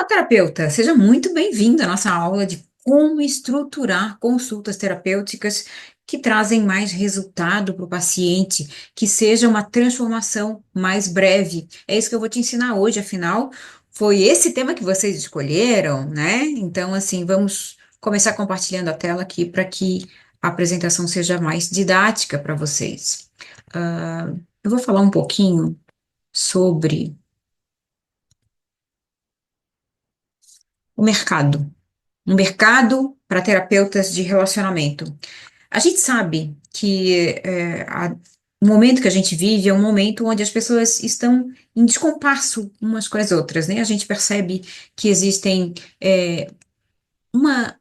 Terapeuta, seja muito bem-vindo à nossa aula de como estruturar consultas terapêuticas que trazem mais resultado para o paciente, que seja uma transformação mais breve. É isso que eu vou te ensinar hoje, afinal, foi esse tema que vocês escolheram, né? Então, assim, vamos começar compartilhando a tela aqui para que a apresentação seja mais didática para vocês. Eu vou falar um pouquinho sobre o mercado. Um mercado para terapeutas de relacionamento. A gente sabe que o momento que a gente vive é um momento onde as pessoas estão em descompasso umas com as outras, né? A gente percebe que existem uma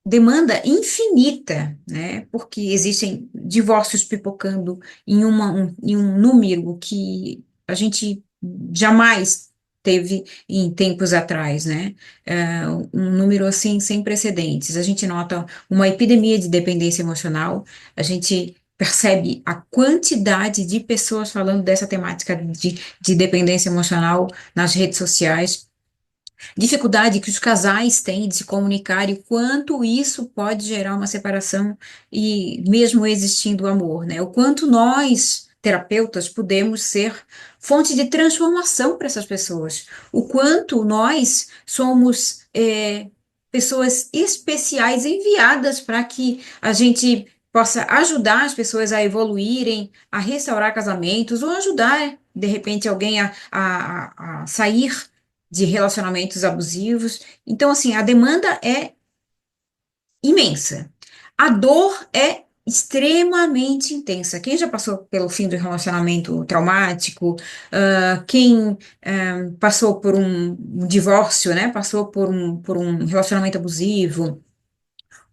demanda infinita, né? Porque existem divórcios pipocando em um número que a gente jamais teve em tempos atrás, né? Um número assim sem precedentes. A gente nota uma epidemia de dependência emocional, a gente percebe a quantidade de pessoas falando dessa temática de dependência emocional nas redes sociais, dificuldade que os casais têm de se comunicar e quanto isso pode gerar uma separação e mesmo existindo amor, né? O quanto nós, terapeutas, podemos ser fonte de transformação para essas pessoas. O quanto nós somos pessoas especiais enviadas para que a gente possa ajudar as pessoas a evoluírem, a restaurar casamentos ou ajudar, de repente, alguém a sair de relacionamentos abusivos. Então, assim, a demanda é imensa. A dor é extremamente intensa. Quem já passou pelo fim do relacionamento traumático, quem passou por um divórcio, né? Passou por um relacionamento abusivo,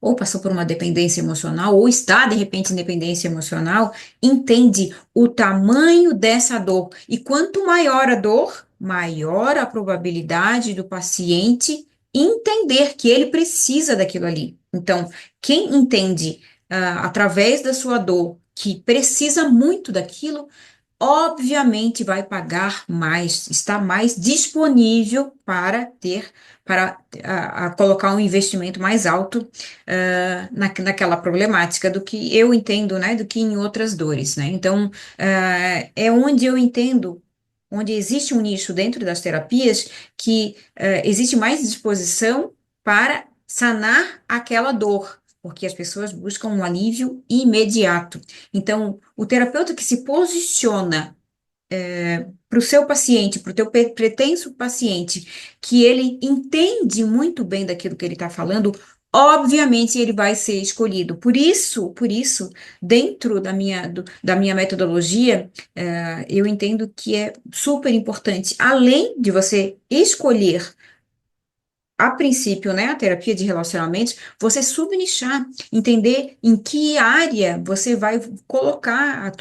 ou passou por uma dependência emocional, ou está de repente em dependência emocional, entende o tamanho dessa dor. E quanto maior a dor, maior a probabilidade do paciente entender que ele precisa daquilo ali. Então, quem entende, através da sua dor, que precisa muito daquilo, obviamente vai pagar mais, está mais disponível para ter, para a colocar um investimento mais alto naquela problemática do que eu entendo, né, do que em outras dores, né? Então, é onde eu entendo, onde existe um nicho dentro das terapias que existe mais disposição para sanar aquela dor, porque as pessoas buscam um alívio imediato. Então, o terapeuta que se posiciona para o seu paciente, para o teu pretenso paciente, que ele entende muito bem daquilo que ele está falando, obviamente ele vai ser escolhido. Por isso, dentro da minha metodologia, eu entendo que é super importante, além de você escolher a princípio, né, a terapia de relacionamentos, você subnichar, entender em que área você vai colocar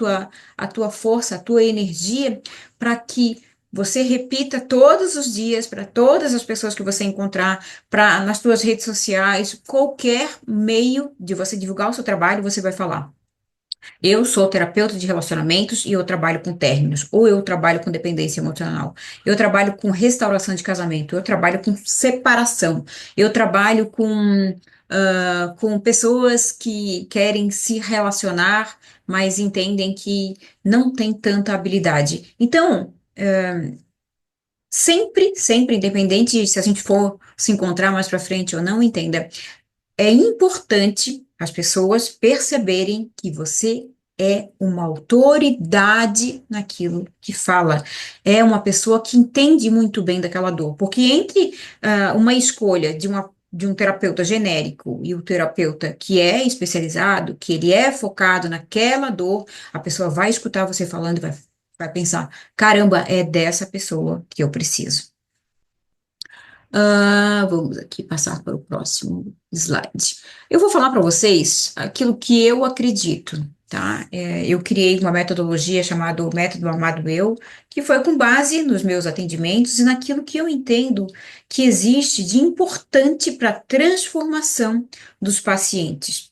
a tua força, a tua energia, para que você repita todos os dias para todas as pessoas que você encontrar, para nas suas redes sociais, qualquer meio de você divulgar o seu trabalho, você vai falar. Eu sou terapeuta de relacionamentos e eu trabalho com términos, ou eu trabalho com dependência emocional, eu trabalho com restauração de casamento, eu trabalho com separação, eu trabalho com pessoas que querem se relacionar, mas entendem que não tem tanta habilidade. Então, sempre, independente se a gente for se encontrar mais para frente ou não, entenda. É importante as pessoas perceberem que você é uma autoridade naquilo que fala. É uma pessoa que entende muito bem daquela dor. Porque entre uma escolha de um terapeuta genérico e o terapeuta que é especializado, que ele é focado naquela dor, a pessoa vai escutar você falando e vai pensar: caramba, é dessa pessoa que eu preciso. Vamos aqui passar para o próximo slide. Eu vou falar para vocês aquilo que eu acredito, tá? Eu criei uma metodologia chamada Método Amado Eu, que foi com base nos meus atendimentos e naquilo que eu entendo que existe de importante para a transformação dos pacientes.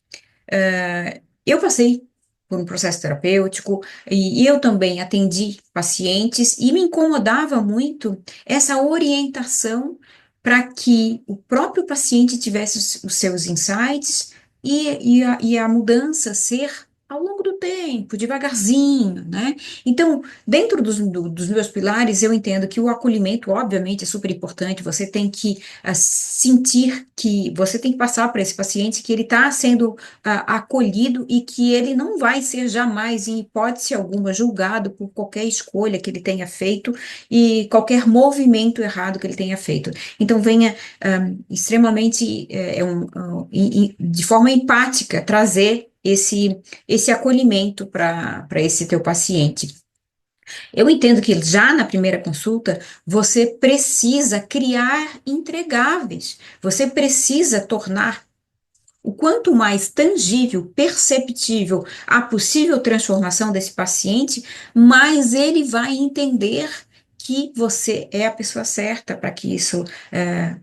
Eu passei por um processo terapêutico e eu também atendi pacientes e me incomodava muito essa orientação para que o próprio paciente tivesse os seus insights e a mudança ser ao longo do tempo, devagarzinho, né? Então, dentro dos meus pilares, eu entendo que o acolhimento, obviamente, é super importante. Você tem que sentir que você tem que passar para esse paciente que ele está sendo acolhido e que ele não vai ser jamais, em hipótese alguma, julgado por qualquer escolha que ele tenha feito e qualquer movimento errado que ele tenha feito. Então, venha extremamente, de forma empática, trazer esse acolhimento para esse teu paciente. Eu entendo que já na primeira consulta você precisa criar entregáveis, você precisa tornar o quanto mais tangível, perceptível a possível transformação desse paciente, mais ele vai entender que você é a pessoa certa para que isso,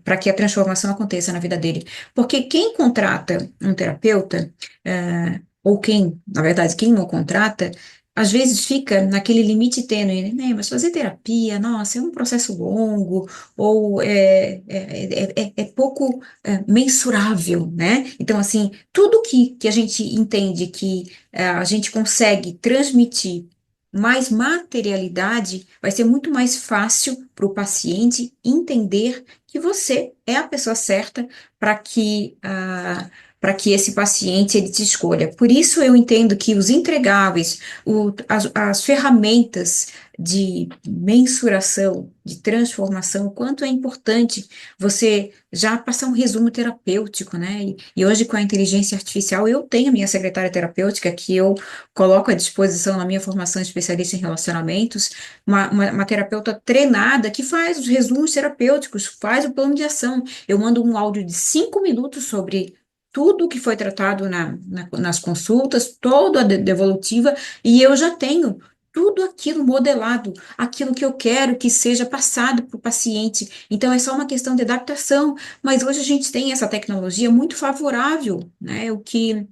para que a transformação aconteça na vida dele. Porque quem contrata um terapeuta, ou quem, na verdade, quem não contrata, às vezes fica naquele limite tênue, né? Mas fazer terapia, nossa, é um processo longo, ou é pouco mensurável, né? Então, assim, tudo que a gente entende que a gente consegue transmitir mais materialidade, vai ser muito mais fácil para o paciente entender que você é a pessoa certa para que para que esse paciente ele te escolha. Por isso eu entendo que os entregáveis, as ferramentas de mensuração, de transformação, o quanto é importante você já passar um resumo terapêutico, né? E hoje, com a inteligência artificial, eu tenho a minha secretária terapêutica, que eu coloco à disposição na minha formação de especialista em relacionamentos, uma terapeuta treinada que faz os resumos terapêuticos, faz o plano de ação. Eu mando um áudio de 5 minutos sobre tudo o que foi tratado nas consultas, toda a devolutiva, e eu já tenho tudo aquilo modelado, aquilo que eu quero que seja passado para o paciente. Então, é só uma questão de adaptação, mas hoje a gente tem essa tecnologia muito favorável, né? O que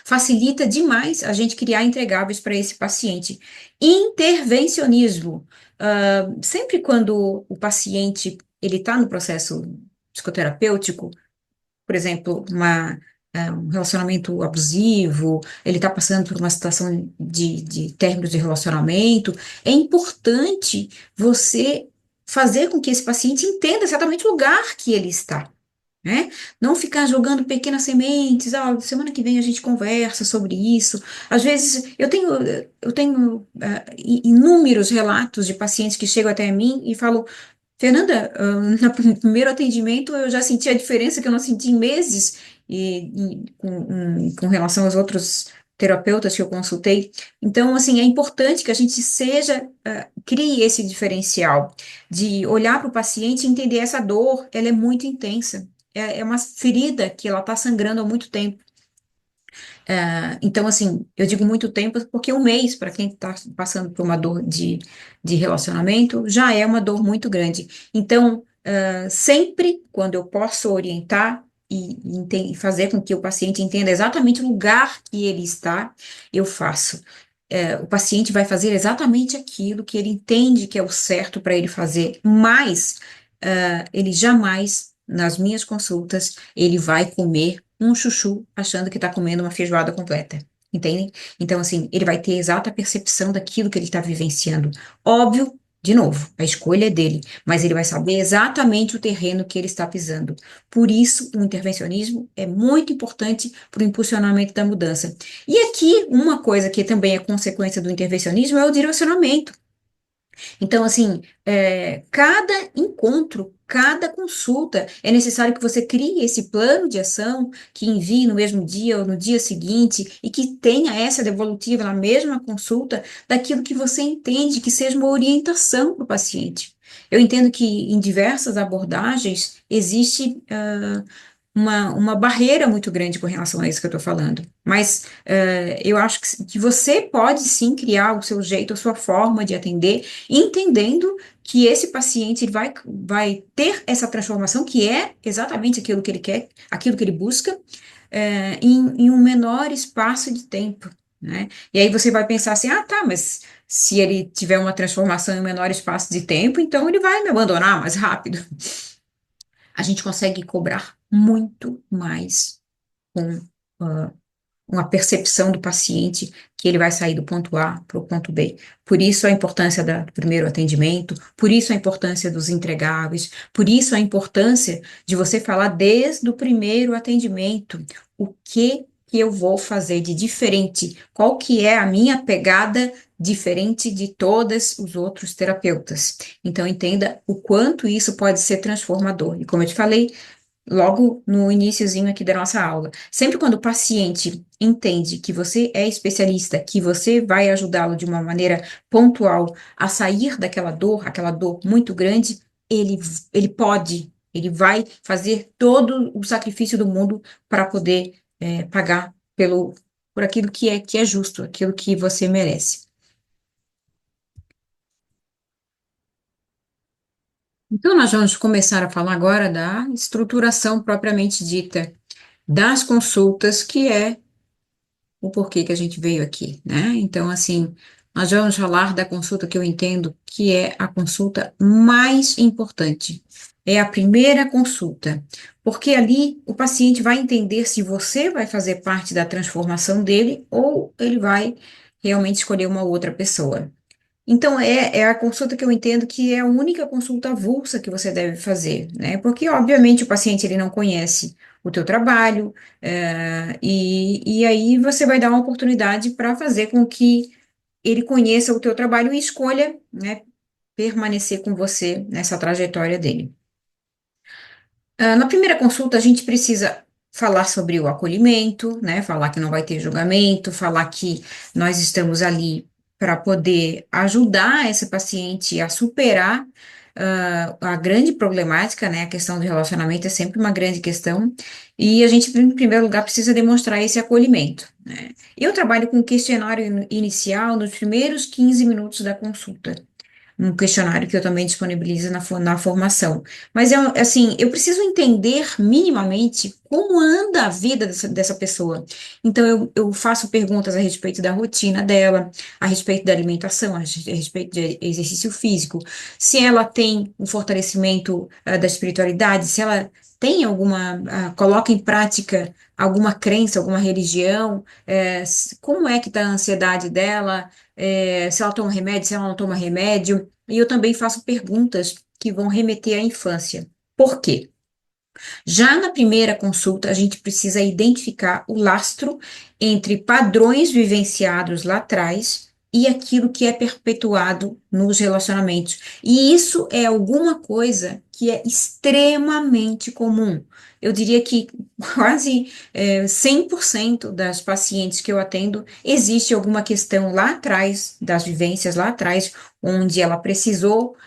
facilita demais a gente criar entregáveis para esse paciente. Intervencionismo. Sempre quando o paciente ele está no processo psicoterapêutico, por exemplo, um relacionamento abusivo, ele está passando por uma situação de término de relacionamento, é importante você fazer com que esse paciente entenda exatamente o lugar que ele está, né? Não ficar jogando pequenas sementes, semana que vem a gente conversa sobre isso. Às vezes eu tenho inúmeros relatos de pacientes que chegam até mim e falam: Fernanda, no primeiro atendimento eu já senti a diferença que eu não senti em meses com relação aos outros terapeutas que eu consultei. Então, assim, é importante que a gente crie esse diferencial de olhar para o paciente e entender essa dor, ela é muito intensa. É uma ferida que ela está sangrando há muito tempo. Então, assim, eu digo muito tempo porque um mês, para quem está passando por uma dor de relacionamento, já é uma dor muito grande. Então, sempre quando eu posso orientar e fazer com que o paciente entenda exatamente o lugar que ele está, eu faço. O paciente vai fazer exatamente aquilo que ele entende que é o certo para ele fazer, mas ele jamais, nas minhas consultas, ele vai comer um chuchu achando que está comendo uma feijoada completa. Entende? Então, assim, ele vai ter exata percepção daquilo que ele está vivenciando. Óbvio, de novo, a escolha é dele, mas ele vai saber exatamente o terreno que ele está pisando. Por isso, o intervencionismo é muito importante para o impulsionamento da mudança. E aqui, uma coisa que também é consequência do intervencionismo é o direcionamento. Então, assim, cada encontro, cada consulta, é necessário que você crie esse plano de ação, que envie no mesmo dia ou no dia seguinte, e que tenha essa devolutiva na mesma consulta, daquilo que você entende que seja uma orientação para o paciente. Eu entendo que em diversas abordagens existe uma barreira muito grande com relação a isso que eu estou falando. Mas eu acho que você pode sim criar o seu jeito, a sua forma de atender, entendendo que esse paciente vai ter essa transformação, que é exatamente aquilo que ele quer, aquilo que ele busca, em um menor espaço de tempo, né? E aí você vai pensar assim: ah, tá, mas se ele tiver uma transformação em um menor espaço de tempo, então ele vai me abandonar mais rápido. a gente consegue cobrar muito mais com ah, uma percepção do paciente que ele vai sair do ponto A para o ponto B. Por isso a importância do primeiro atendimento, por isso a importância dos entregáveis, por isso a importância de você falar desde o primeiro atendimento o que eu vou fazer de diferente, qual que é a minha pegada diferente de todos os outros terapeutas. Então entenda o quanto isso pode ser transformador. E como eu te falei, logo no iniciozinho aqui da nossa aula. Sempre quando o paciente entende que você é especialista, que você vai ajudá-lo de uma maneira pontual a sair daquela dor, aquela dor muito grande, ele, ele vai fazer todo o sacrifício do mundo para poder pagar por aquilo que é justo, aquilo que você merece. Então, nós vamos começar a falar agora da estruturação propriamente dita das consultas, que é o porquê que a gente veio aqui, né? Então, assim, nós vamos falar da consulta que eu entendo que é a consulta mais importante. É a primeira consulta, porque ali o paciente vai entender se você vai fazer parte da transformação dele ou ele vai realmente escolher uma outra pessoa. Então, é a consulta que eu entendo que é a única consulta avulsa que você deve fazer, né? Porque, obviamente, o paciente ele não conhece o teu trabalho, e aí você vai dar uma oportunidade para fazer com que ele conheça o teu trabalho e escolha, né, permanecer com você nessa trajetória dele. Na primeira consulta, a gente precisa falar sobre o acolhimento, né? Falar que não vai ter julgamento, falar que nós estamos ali para poder ajudar essa paciente a superar a grande problemática, né? A questão do relacionamento é sempre uma grande questão, e a gente, em primeiro lugar, precisa demonstrar esse acolhimento, né? Eu trabalho com um questionário inicial nos primeiros 15 minutos da consulta, um questionário que eu também disponibilizo na formação. Mas, assim, eu preciso entender minimamente como anda a vida dessa pessoa. Então, eu faço perguntas a respeito da rotina dela, a respeito da alimentação, a respeito de exercício físico, se ela tem um fortalecimento, da espiritualidade, se ela tem coloca em prática alguma crença, alguma religião, como é que está a ansiedade dela, se ela toma remédio, se ela não toma remédio, e eu também faço perguntas que vão remeter à infância. Por quê? Já na primeira consulta, a gente precisa identificar o lastro entre padrões vivenciados lá atrás e aquilo que é perpetuado nos relacionamentos. E isso é alguma coisa que é extremamente comum. Eu diria que quase 100% das pacientes que eu atendo, existe alguma questão lá atrás, das vivências lá atrás, onde ela precisou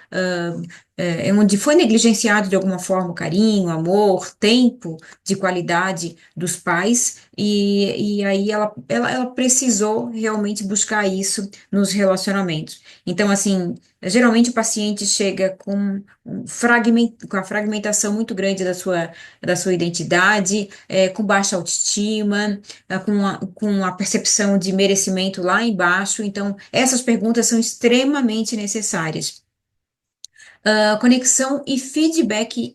onde foi negligenciado de alguma forma o carinho, amor, tempo de qualidade dos pais, e aí ela precisou realmente buscar isso nos relacionamentos. Então, assim, geralmente o paciente chega com a fragmentação muito grande da sua identidade, com baixa autoestima, com a percepção de merecimento lá embaixo. Então, essas perguntas são extremamente necessárias. Conexão e feedback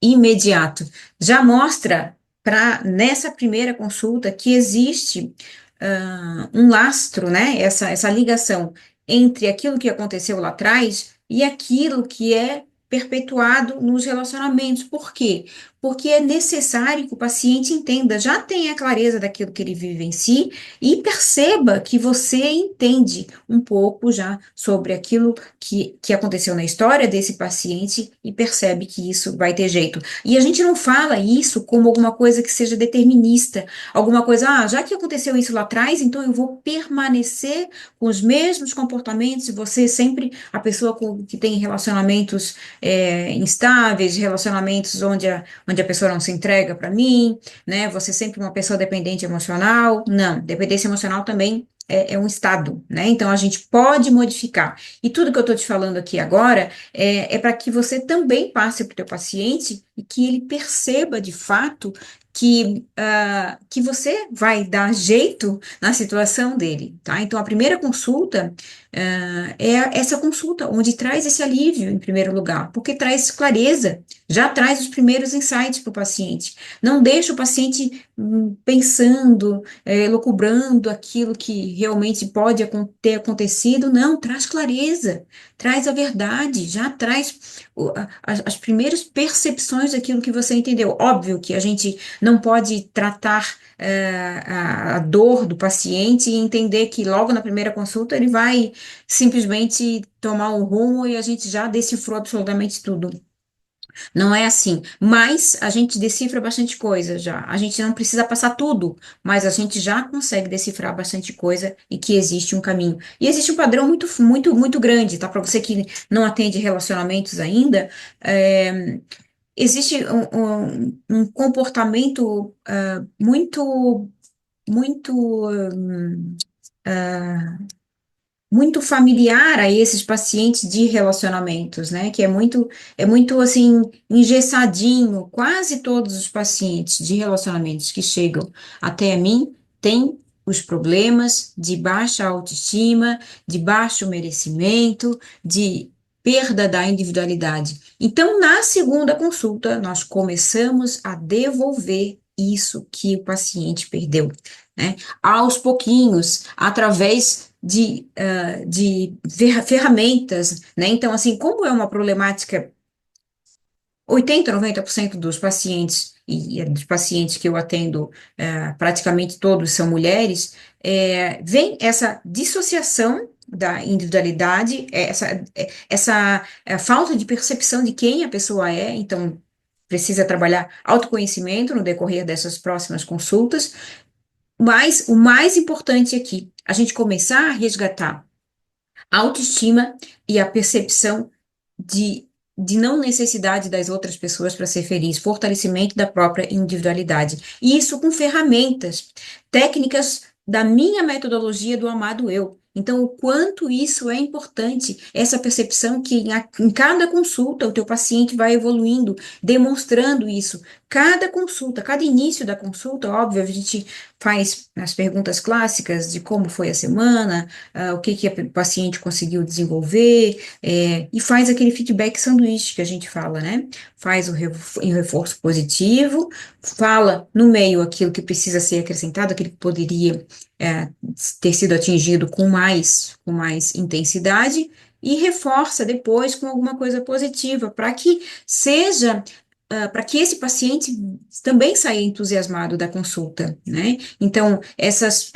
imediato. Já mostra nessa primeira consulta que existe um lastro, né? Essa ligação entre aquilo que aconteceu lá atrás e aquilo que é perpetuado nos relacionamentos. Por quê? Porque é necessário que o paciente entenda, já tenha clareza daquilo que ele vive em si e perceba que você entende um pouco já sobre aquilo que aconteceu na história desse paciente e percebe que isso vai ter jeito. E a gente não fala isso como alguma coisa que seja determinista, alguma coisa, já que aconteceu isso lá atrás, então eu vou permanecer com os mesmos comportamentos, e você sempre a pessoa que tem relacionamentos instáveis, relacionamentos onde a pessoa não se entrega para mim, né? Você sempre uma pessoa dependente emocional. Não, dependência emocional também é um estado, né? Então a gente pode modificar. E tudo que eu estou te falando aqui agora é para que você também passe para o teu paciente e que ele perceba de fato que você vai dar jeito na situação dele, tá? Então, a primeira consulta, é essa consulta, onde traz esse alívio, em primeiro lugar, porque traz clareza, já traz os primeiros insights para o paciente. Não deixa o paciente pensando, elucubrando aquilo que realmente pode ter acontecido, não, traz clareza, traz a verdade, já traz as primeiras percepções daquilo que você entendeu. Óbvio que a gente não pode tratar a dor do paciente e entender que logo na primeira consulta ele vai simplesmente tomar um rumo e a gente já decifrou absolutamente tudo. Não é assim, mas a gente decifra bastante coisa já. A gente não precisa passar tudo, mas a gente já consegue decifrar bastante coisa e que existe um caminho. E existe um padrão muito, muito, muito grande, tá? Para você que não atende relacionamentos ainda, existe um comportamento muito, muito, muito familiar a esses pacientes de relacionamentos, né? Que é muito assim, engessadinho. Quase todos os pacientes de relacionamentos que chegam até mim têm os problemas de baixa autoestima, de baixo merecimento, de perda da individualidade. Então, na segunda consulta, nós começamos a devolver isso que o paciente perdeu, né? Aos pouquinhos, através de ferramentas, né? Então, assim, como é uma problemática, 80, 90% dos pacientes, e dos pacientes que eu atendo, praticamente todos são mulheres, vem essa dissociação da individualidade, essa falta de percepção de quem a pessoa é, então precisa trabalhar autoconhecimento no decorrer dessas próximas consultas, mas o mais importante aqui, a gente começar a resgatar a autoestima e a percepção de, de não necessidade das outras pessoas para ser feliz, fortalecimento da própria individualidade. E isso com ferramentas, técnicas da minha metodologia do amado eu. Então, o quanto isso é importante, essa percepção que em cada consulta o teu paciente vai evoluindo, demonstrando isso. Cada consulta, cada início da consulta, óbvio, a gente faz as perguntas clássicas de como foi a semana, o que que o paciente conseguiu desenvolver, e faz aquele feedback sanduíche que a gente fala, né? Faz o reforço positivo, fala no meio aquilo que precisa ser acrescentado, aquilo que poderia é, ter sido atingido com mais intensidade, e reforça depois com alguma coisa positiva, para que seja para que esse paciente também saia entusiasmado da consulta, né? Então, essas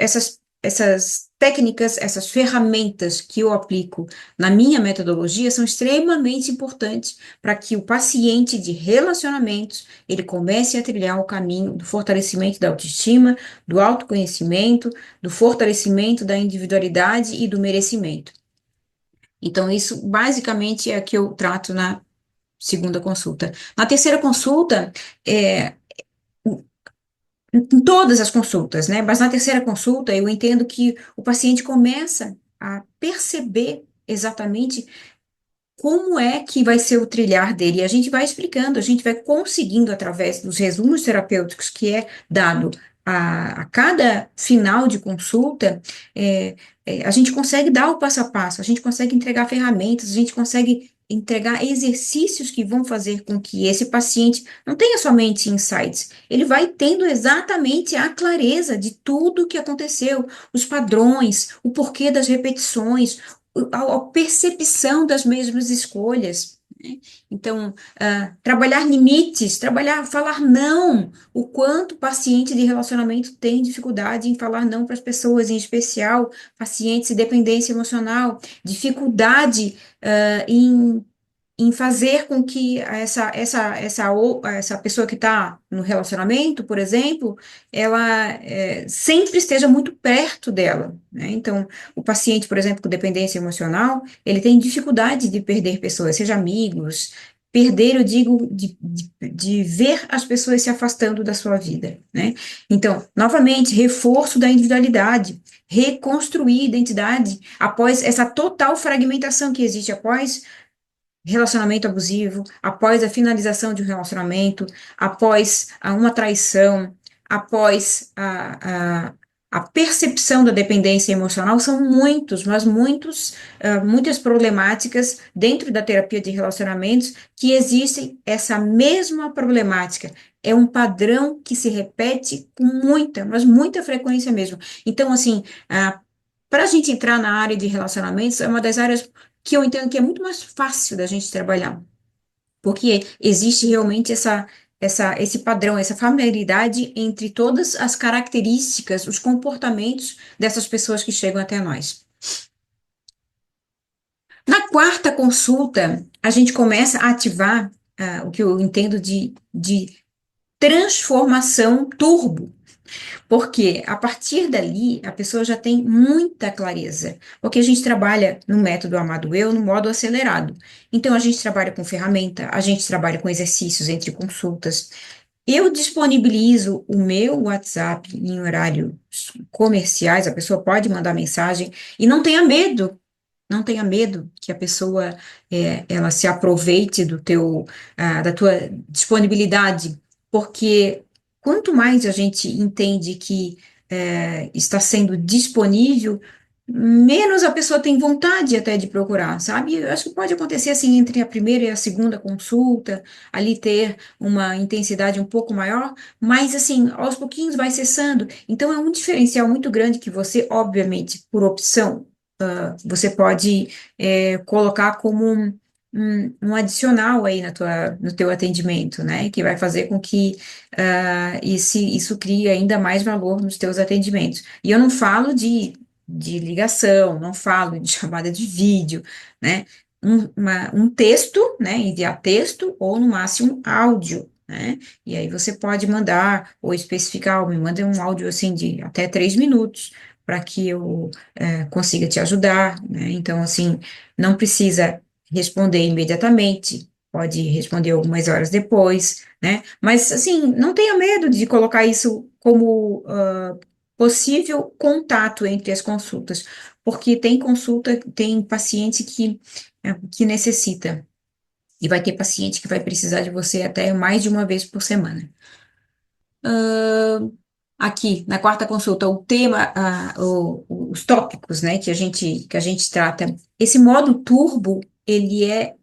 técnicas, essas ferramentas que eu aplico na minha metodologia são extremamente importantes para que o paciente de relacionamentos, ele comece a trilhar o caminho do fortalecimento da autoestima, do autoconhecimento, do fortalecimento da individualidade e do merecimento. Então, isso basicamente é o que eu trato na segunda consulta. Na terceira consulta, é, em todas as consultas, né? Mas na terceira consulta, eu entendo que o paciente começa a perceber exatamente como é que vai ser o trilhar dele. E a gente vai explicando, a gente vai conseguindo, através dos resumos terapêuticos que é dado a cada final de consulta, a gente consegue dar o passo a passo, a gente consegue entregar ferramentas, a gente consegue entregar exercícios que vão fazer com que esse paciente não tenha somente insights, ele vai tendo exatamente a clareza de tudo o que aconteceu, os padrões, o porquê das repetições, a percepção das mesmas escolhas, né? Então, trabalhar limites, falar não, o quanto o paciente de relacionamento tem dificuldade em falar não para as pessoas, em especial pacientes de dependência emocional, dificuldade, em fazer com que essa pessoa que está no relacionamento, por exemplo, ela sempre esteja muito perto dela, né? Então, o paciente, por exemplo, com dependência emocional, ele tem dificuldade de perder pessoas, seja amigos, perder, eu digo, de ver as pessoas se afastando da sua vida, né? Então, novamente, reforço da individualidade, reconstruir a identidade após essa total fragmentação que existe após relacionamento abusivo, após a finalização de um relacionamento, após uma traição, após a percepção da dependência emocional, são muitos, mas muitos, muitas problemáticas dentro da terapia de relacionamentos que existem essa mesma problemática. É um padrão que se repete com muita, mas muita frequência mesmo. Então, assim, para a gente entrar na área de relacionamentos, é uma das áreas que eu entendo que é muito mais fácil da gente trabalhar, porque existe realmente esse padrão, essa familiaridade entre todas as características, os comportamentos dessas pessoas que chegam até nós. Na quarta consulta, a gente começa a ativar o que eu entendo de transformação turbo. Porque a partir dali a pessoa já tem muita clareza, porque a gente trabalha no método Amado Eu, no modo acelerado. Então a gente trabalha com ferramenta, a gente trabalha com exercícios entre consultas. Eu disponibilizo o meu WhatsApp em horários comerciais, a pessoa pode mandar mensagem e não tenha medo. Não tenha medo que a pessoa ela se aproveite da tua disponibilidade, porque quanto mais a gente entende que está sendo disponível, menos a pessoa tem vontade até de procurar, sabe? Eu acho que pode acontecer assim entre a primeira e a segunda consulta, ali ter uma intensidade um pouco maior, mas assim, aos pouquinhos vai cessando. Então é um diferencial muito grande que você, obviamente, por opção, você pode colocar como um adicional aí no teu atendimento, né? Que vai fazer com que isso crie ainda mais valor nos teus atendimentos. E eu não falo de ligação, não falo de chamada de vídeo, né? Um texto, né? Enviar texto ou no máximo áudio. Né? E aí você pode mandar ou especificar, me manda um áudio assim de até 3 minutos para que eu consiga te ajudar, né? Então, assim, não precisa responder imediatamente, pode responder algumas horas depois, né? Mas, assim, não tenha medo de colocar isso como possível contato entre as consultas, porque tem consulta, tem paciente que necessita, e vai ter paciente que vai precisar de você até mais de uma vez por semana. Aqui, na quarta consulta, o tema, os tópicos, né, que a gente trata, esse modo turbo, ele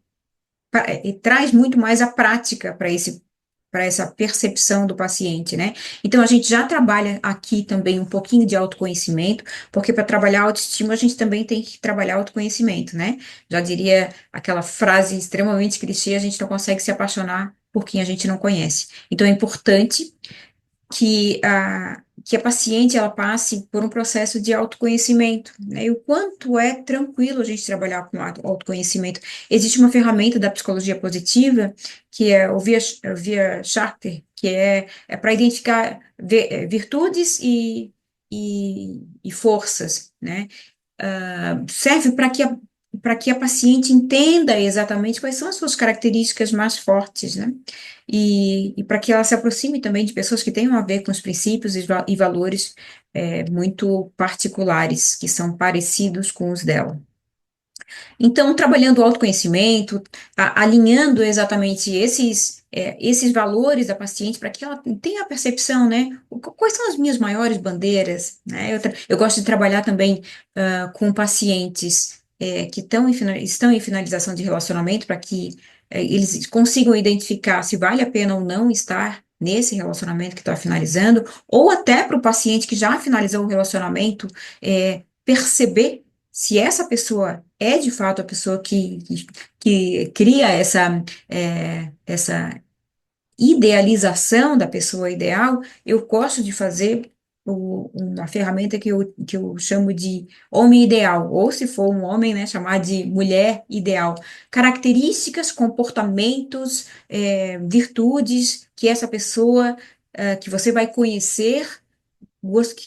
traz muito mais a prática para essa percepção do paciente, né? Então, a gente já trabalha aqui também um pouquinho de autoconhecimento, porque para trabalhar autoestima, a gente também tem que trabalhar autoconhecimento, né? Já diria aquela frase extremamente clichê, a gente não consegue se apaixonar por quem a gente não conhece. Então, é importante que a paciente ela passe por um processo de autoconhecimento, né? E o quanto é tranquilo a gente trabalhar com autoconhecimento. Existe uma ferramenta da psicologia positiva, que é o Via Charter, que é para identificar virtudes e forças, né? Serve para que a paciente entenda exatamente quais são as suas características mais fortes, né? E para que ela se aproxime também de pessoas que tenham a ver com os princípios e valores muito particulares, que são parecidos com os dela. Então, trabalhando o autoconhecimento, alinhando exatamente esses valores da paciente para que ela tenha a percepção, né? Quais são as minhas maiores bandeiras, né? Eu gosto de trabalhar também com pacientes que estão em finalização de relacionamento para que eles consigam identificar se vale a pena ou não estar nesse relacionamento que está finalizando, ou até para o paciente que já finalizou o relacionamento, perceber se essa pessoa é de fato a pessoa que cria essa idealização da pessoa ideal, eu gosto de fazer uma ferramenta que eu chamo de homem ideal, ou se for um homem, né, chamar de mulher ideal. Características, comportamentos, virtudes que essa pessoa, que você vai conhecer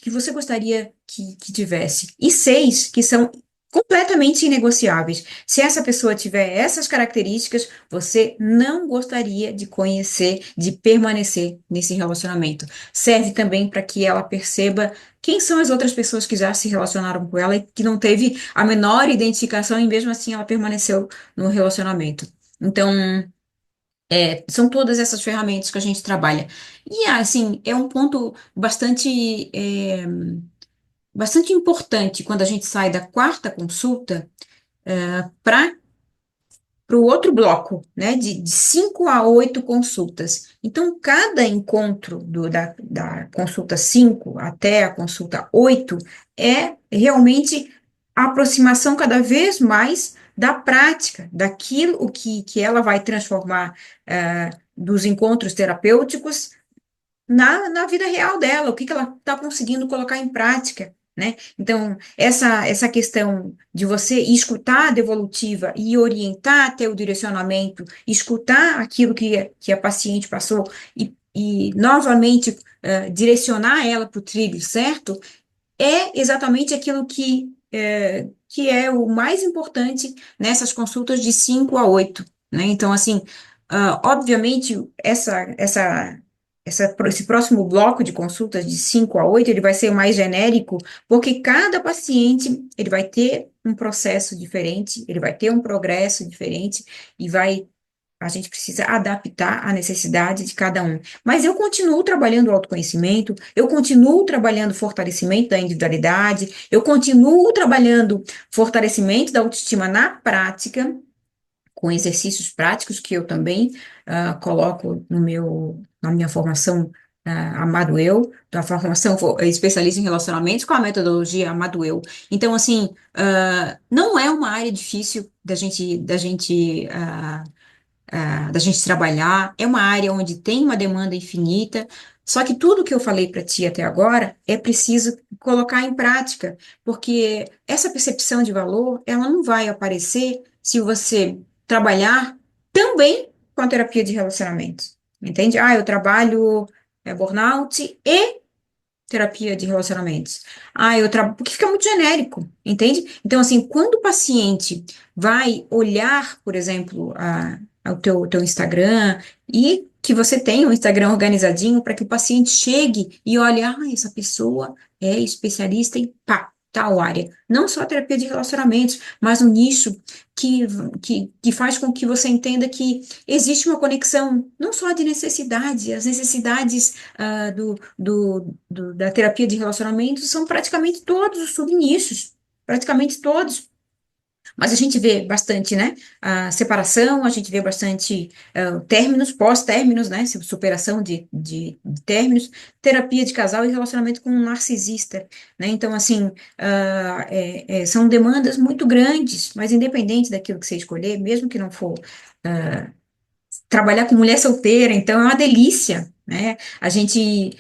que você gostaria que tivesse. E 6 que são completamente inegociáveis. Se essa pessoa tiver essas características, você não gostaria de conhecer, de permanecer nesse relacionamento. Serve também para que ela perceba quem são as outras pessoas que já se relacionaram com ela e que não teve a menor identificação e mesmo assim ela permaneceu no relacionamento. Então, são todas essas ferramentas que a gente trabalha. E, assim, é um ponto bastante importante quando a gente sai da quarta consulta para o outro bloco, né, de 5 a 8 consultas. Então, cada encontro da consulta 5 até a consulta 8 é realmente a aproximação cada vez mais da prática, daquilo que ela vai transformar dos encontros terapêuticos na vida real dela, o que que ela está conseguindo colocar em prática, né? Então, essa questão de você escutar a devolutiva e orientar até o direcionamento, escutar aquilo que a paciente passou e novamente, direcionar ela para o trilho certo, é exatamente aquilo que é o mais importante nessas consultas de 5 a 8, né? Então, assim, obviamente, esse próximo bloco de consultas de 5 a 8 ele vai ser mais genérico, porque cada paciente, ele vai ter um processo diferente, ele vai ter um progresso diferente, e a gente precisa adaptar a necessidade de cada um. Mas eu continuo trabalhando o autoconhecimento, eu continuo trabalhando o fortalecimento da individualidade, eu continuo trabalhando fortalecimento da autoestima na prática, com exercícios práticos que eu também coloco na minha formação Amado Eu, da formação especialista em relacionamentos com a metodologia Amado Eu. Então, assim, não é uma área difícil da gente trabalhar, é uma área onde tem uma demanda infinita, só que tudo que eu falei para ti até agora é preciso colocar em prática, porque essa percepção de valor, ela não vai aparecer se você trabalhar também com a terapia de relacionamentos, entende? Eu trabalho burnout e terapia de relacionamentos. Porque fica muito genérico, entende? Então, assim, quando o paciente vai olhar, por exemplo, ao teu Instagram, e que você tenha um Instagram organizadinho para que o paciente chegue e olhe, essa pessoa é especialista em pá, tal área. Não só terapia de relacionamentos, mas um nicho que, que faz com que você entenda que existe uma conexão, não só de necessidade, as necessidades da terapia de relacionamento são praticamente todos os subnichos, praticamente todos. Mas a gente vê bastante, né? A separação, a gente vê bastante términos, pós-términos, né? Superação de términos, terapia de casal e relacionamento com um narcisista, né? Então, assim, são demandas muito grandes, mas independente daquilo que você escolher, mesmo que não for trabalhar com mulher solteira, então é uma delícia, né? A gente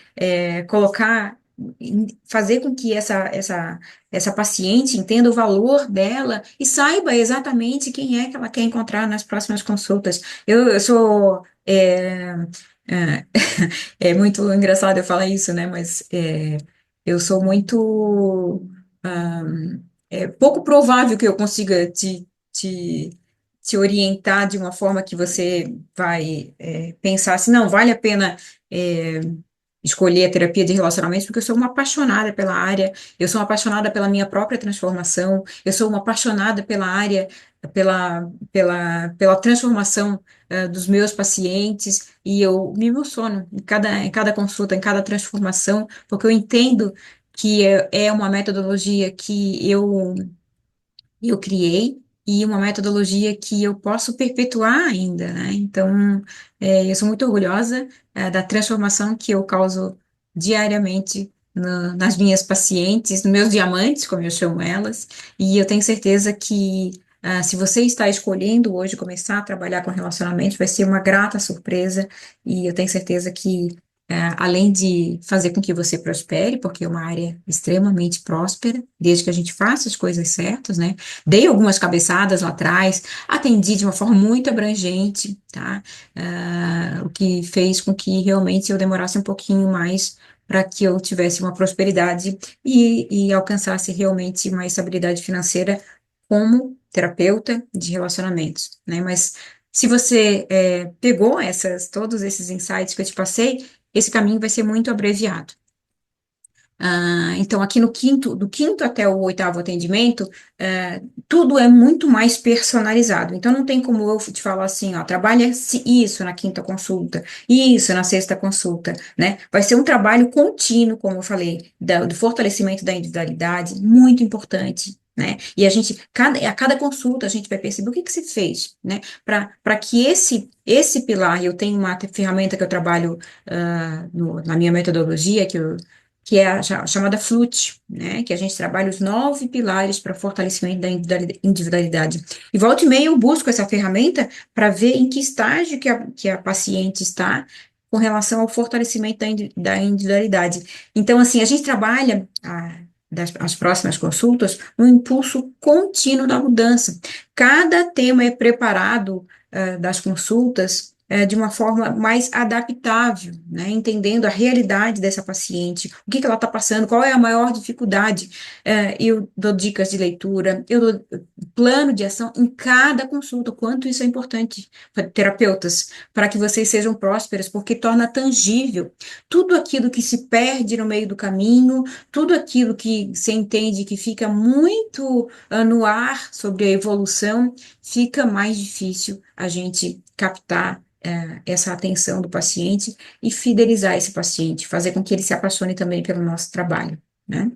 fazer com que essa paciente entenda o valor dela e saiba exatamente quem é que ela quer encontrar nas próximas consultas. Eu sou. É, é muito engraçado eu falar isso, né? Mas eu sou muito. É pouco provável que eu consiga te orientar de uma forma que você vai pensar assim, não, vale a pena é, escolher a terapia de relacionamentos, porque eu sou uma apaixonada pela área, eu sou uma apaixonada pela minha própria transformação, eu sou uma apaixonada pela área, pela transformação dos meus pacientes, e eu me emociono em cada consulta, em cada transformação, porque eu entendo que é uma metodologia que eu criei e uma metodologia que eu posso perpetuar ainda, né? Então, eu sou muito orgulhosa, da transformação que eu causo diariamente nas minhas pacientes, nos meus diamantes, como eu chamo elas, e eu tenho certeza que se você está escolhendo hoje começar a trabalhar com relacionamentos, vai ser uma grata surpresa, e eu tenho certeza que além de fazer com que você prospere, porque é uma área extremamente próspera, desde que a gente faça as coisas certas, né? Dei algumas cabeçadas lá atrás, atendi de uma forma muito abrangente, tá? O que fez com que realmente eu demorasse um pouquinho mais para que eu tivesse uma prosperidade e alcançasse realmente uma estabilidade financeira como terapeuta de relacionamentos, né? Mas se você pegou todos esses insights que eu te passei, esse caminho vai ser muito abreviado. Então, aqui no quinto, do quinto até o oitavo atendimento, tudo é muito mais personalizado. Então, não tem como eu te falar assim, ó, trabalha isso na quinta consulta, isso na sexta consulta, né? Vai ser um trabalho contínuo, como eu falei, do fortalecimento da individualidade, muito importante. Né? E a cada consulta, a gente vai perceber o que que se fez, né? Para que esse pilar, eu tenho uma ferramenta que eu trabalho na minha metodologia, que é a chamada FLUT, né? Que a gente trabalha os 9 pilares para fortalecimento da individualidade. E volta e meia eu busco essa ferramenta para ver em que estágio que a paciente está com relação ao fortalecimento da individualidade. Então, assim, a gente trabalha as próximas consultas no impulso contínuo da mudança. Cada tema é preparado das consultas de uma forma mais adaptável, né? Entendendo a realidade dessa paciente, o que que ela está passando, qual é a maior dificuldade. Eu dou dicas de leitura, eu dou plano de ação em cada consulta, quanto isso é importante para terapeutas, para que vocês sejam prósperos, porque torna tangível tudo aquilo que se perde no meio do caminho, tudo aquilo que você entende que fica muito no ar sobre a evolução, fica mais difícil a gente captar essa atenção do paciente e fidelizar esse paciente, fazer com que ele se apaixone também pelo nosso trabalho, né?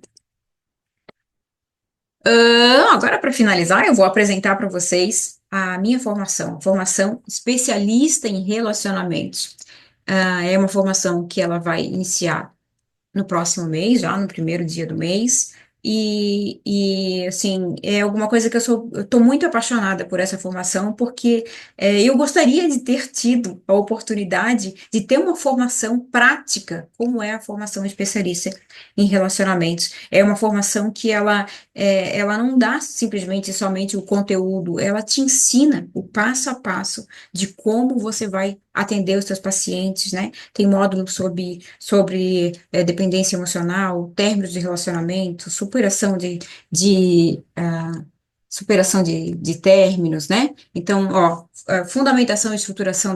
Agora, para finalizar, eu vou apresentar para vocês a minha formação especialista em relacionamentos. É uma formação que ela vai iniciar no próximo mês, já no primeiro dia do mês. Assim, é alguma coisa que eu estou muito apaixonada por essa formação, porque eu gostaria de ter tido a oportunidade de ter uma formação prática, como é a formação especialista em relacionamentos. É uma formação que ela não dá simplesmente somente o conteúdo, ela te ensina o passo a passo de como você vai atender os seus pacientes, né? Tem módulo sobre dependência emocional, términos de relacionamento, superação de términos, né? Então, ó, fundamentação e estruturação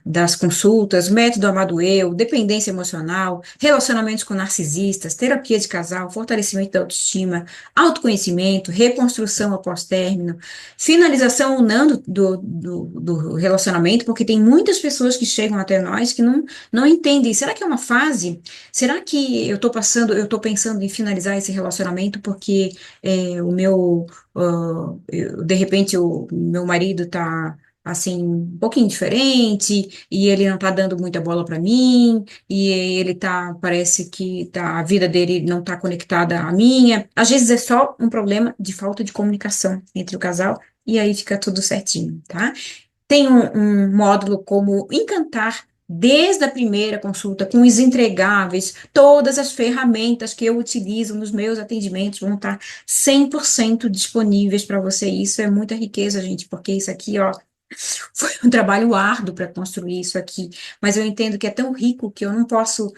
das consultas, método amado eu, dependência emocional, relacionamentos com narcisistas, terapia de casal, fortalecimento da autoestima, autoconhecimento, reconstrução após término, finalização ou não do relacionamento, porque tem muitas pessoas que chegam até nós que não entendem. Será que é uma fase? Será que eu estou pensando em finalizar esse relacionamento porque de repente, o meu marido está assim, um pouquinho diferente, e ele não tá dando muita bola para mim, e ele parece que a vida dele não tá conectada à minha. Às vezes é só um problema de falta de comunicação entre o casal, e aí fica tudo certinho, tá? Tem um módulo como Encantar, desde a primeira consulta, com os entregáveis, todas as ferramentas que eu utilizo nos meus atendimentos vão estar 100% disponíveis para você. Isso é muita riqueza, gente, porque isso aqui, ó, foi um trabalho árduo para construir isso aqui, mas eu entendo que é tão rico que eu não posso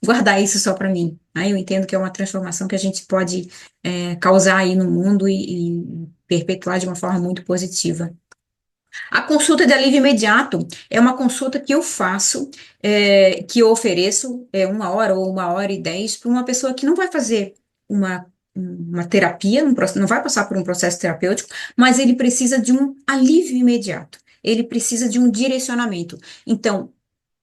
guardar isso só para mim. Né? Eu entendo que é uma transformação que a gente pode causar aí no mundo e perpetuar de uma forma muito positiva. A consulta de alívio imediato é uma consulta que eu faço, que eu ofereço 1 hora ou 1 hora e 10 para uma pessoa que não vai fazer uma terapia, não vai passar por um processo terapêutico, mas ele precisa de um alívio imediato. Ele precisa de um direcionamento. Então,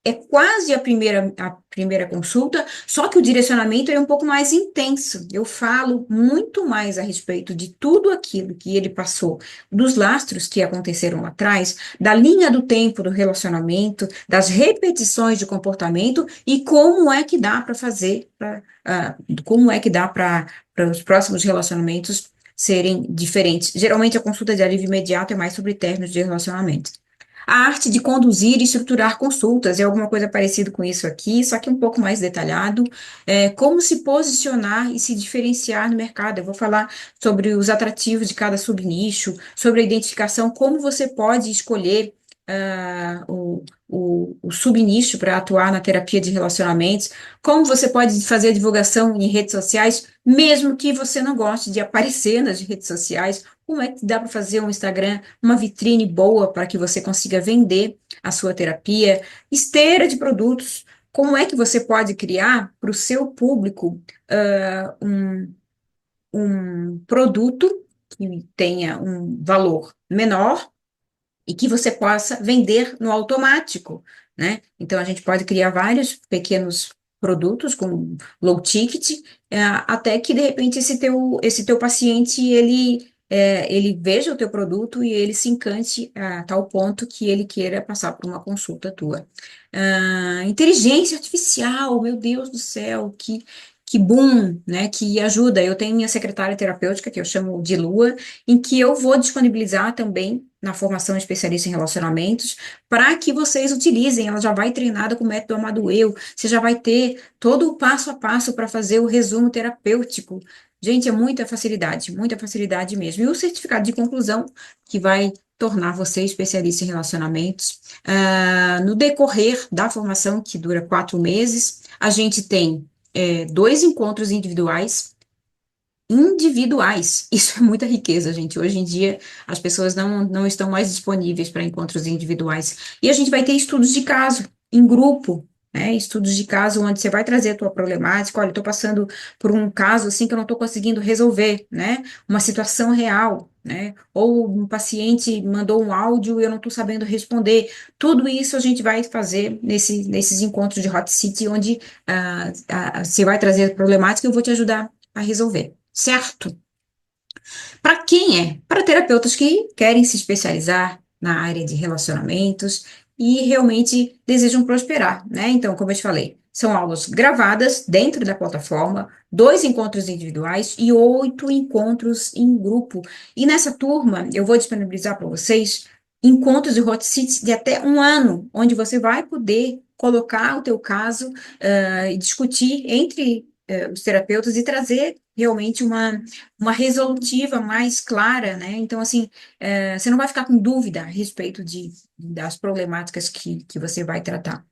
é quase a primeira consulta, só que o direcionamento é um pouco mais intenso. Eu falo muito mais a respeito de tudo aquilo que ele passou, dos lastros que aconteceram lá atrás, da linha do tempo do relacionamento, das repetições de comportamento e como é que dá para fazer, como é que dá para os próximos relacionamentos serem diferentes. Geralmente a consulta de alívio imediato é mais sobre términos de relacionamento. A arte de conduzir e estruturar consultas é alguma coisa parecida com isso aqui, só que um pouco mais detalhado. Como se posicionar e se diferenciar no mercado. Eu vou falar sobre os atrativos de cada subnicho, sobre a identificação, como você pode escolher o subnicho para atuar na terapia de relacionamentos, como você pode fazer a divulgação em redes sociais, mesmo que você não goste de aparecer nas redes sociais. Como é que dá para fazer um Instagram, uma vitrine boa para que você consiga vender a sua terapia? Esteira de produtos, como é que você pode criar para o seu público um produto que tenha um valor menor e que você possa vender no automático, né? Então, a gente pode criar vários pequenos produtos com low ticket, até que, de repente, esse teu paciente, ele veja o teu produto e ele se encante a tal ponto que ele queira passar por uma consulta tua. Inteligência artificial, meu Deus do céu, que boom, né? Que ajuda. Eu tenho minha secretária terapêutica, que eu chamo de Lua, em que eu vou disponibilizar também na formação especialista em relacionamentos, para que vocês utilizem. Ela já vai treinada com o método Amado Eu, você já vai ter todo o passo a passo para fazer o resumo terapêutico. Gente, é muita facilidade mesmo. E o certificado de conclusão, que vai tornar você especialista em relacionamentos. No decorrer da formação, que dura 4 meses, a gente tem dois encontros individuais. Isso é muita riqueza, gente. Hoje em dia, as pessoas não estão mais disponíveis para encontros individuais. E a gente vai ter estudos de caso, em grupo, né? Estudos de caso onde você vai trazer a tua problemática. Olha, eu estou passando por um caso assim que eu não estou conseguindo resolver, né? Uma situação real, né? Ou um paciente mandou um áudio e eu não estou sabendo responder. Tudo isso a gente vai fazer nesses encontros de Hot City, onde você vai trazer a problemática e eu vou te ajudar a resolver. Certo? Para quem é? Para terapeutas que querem se especializar na área de relacionamentos e realmente desejam prosperar, né? Então, como eu te falei, são aulas gravadas dentro da plataforma, 2 encontros individuais e 8 encontros em grupo. E nessa turma, eu vou disponibilizar para vocês encontros de hot seats de até um ano, onde você vai poder colocar o teu caso, e discutir entre os terapeutas e trazer realmente uma resolutiva mais clara, né? Então, assim, você não vai ficar com dúvida a respeito das problemáticas que você vai tratar.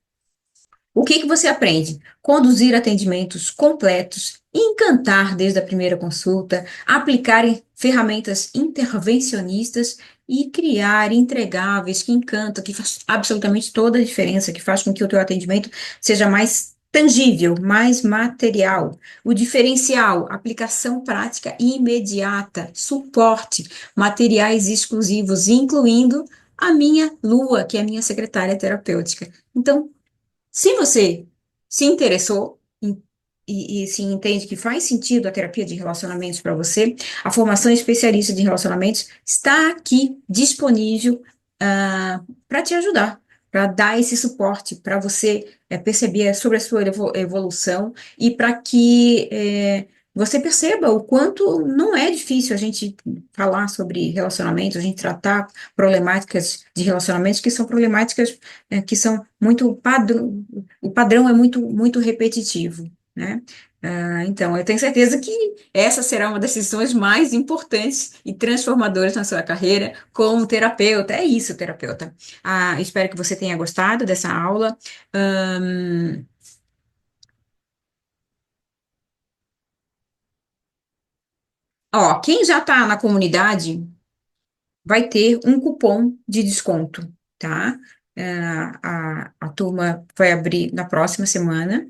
O que que você aprende? Conduzir atendimentos completos, encantar desde a primeira consulta, aplicar ferramentas intervencionistas e criar entregáveis que encantam, que faz absolutamente toda a diferença, que faz com que o teu atendimento seja mais tangível, mais material. O diferencial, aplicação prática imediata, suporte, materiais exclusivos, incluindo a minha Lua, que é a minha secretária terapêutica. Então, se você se interessou e se entende que faz sentido a terapia de relacionamentos para você, a formação especialista de relacionamentos está aqui disponível para te ajudar, para dar esse suporte, para você perceber sobre a sua evolução e para que você perceba o quanto não é difícil a gente falar sobre relacionamentos, a gente tratar problemáticas de relacionamentos que são problemáticas que são muito padrão, o padrão é muito repetitivo, né? Então, eu tenho certeza que essa será uma das decisões mais importantes e transformadoras na sua carreira como terapeuta. É isso, terapeuta. Espero que você tenha gostado dessa aula. Ahn, quem já está na comunidade vai ter um cupom de desconto, tá? A turma vai abrir na próxima semana.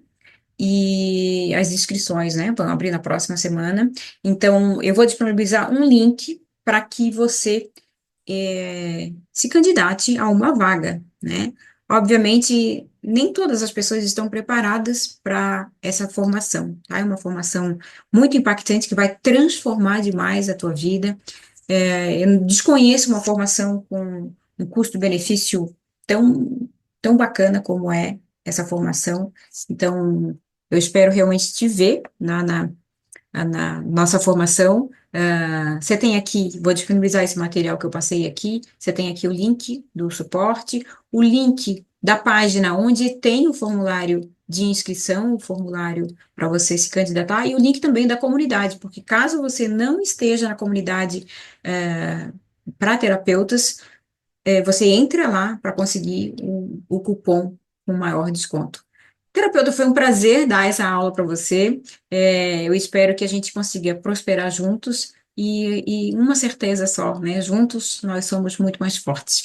E as inscrições, né, vão abrir na próxima semana. Então, eu vou disponibilizar um link para que você se candidate a uma vaga, né? Obviamente, nem todas as pessoas estão preparadas para essa formação, tá? É uma formação muito impactante que vai transformar demais a tua vida. Eu desconheço uma formação com um custo-benefício tão bacana como é essa formação. Então, eu espero realmente te ver na nossa formação. Você tem aqui, vou disponibilizar esse material que eu passei aqui. Você tem aqui o link do suporte, o link da página onde tem o formulário de inscrição, o formulário para você se candidatar, e o link também da comunidade, porque caso você não esteja na comunidade para terapeutas, você entra lá para conseguir o cupom com maior desconto. Terapeuta, foi um prazer dar essa aula para você. Eu espero que a gente consiga prosperar juntos e uma certeza só, né? Juntos nós somos muito mais fortes.